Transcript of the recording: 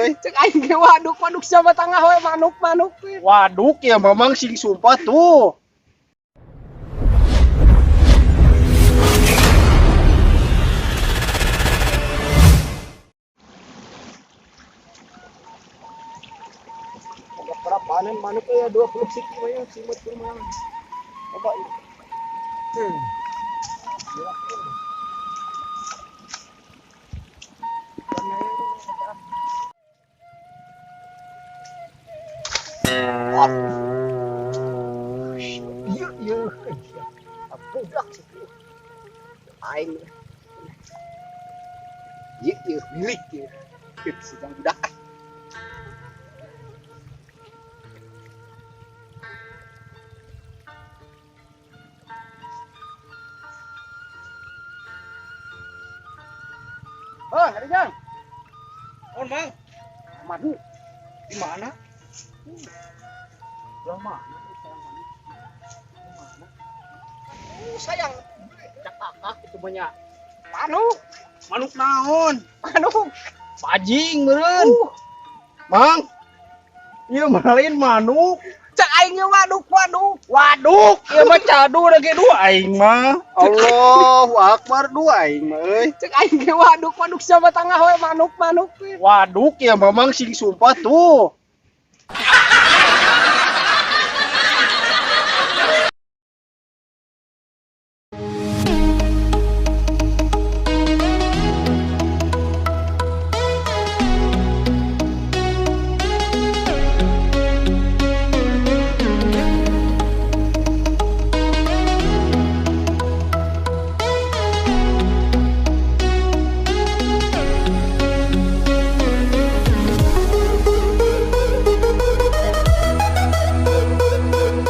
euy. Cek aing ge waduk sama tengah we manuk we. Waduk ya memang sing sumpah tuh. Berapa panen manuk ya 20 siki mah ya simut mah. Coba ini. Iya. Budak sih. Aing. Iya, milik ya. Sedang budak. Oh, hari Jang. On Bang, Madu. di mana? Belah mana? Mana? Sayang. Cak kakak itu banyak. Manuk, Manuk naon? manuk. Pajing meureun. Mang. Ieu mah lain manuk. Cek aing ge waduk. Waduk. Ieu mah cadu lagi dua aing mah. Allahu Akbar dua aing mah euy. Cek aing ge waduk sama tengah we manuk we. Waduk ya memang sing sumpah tuh.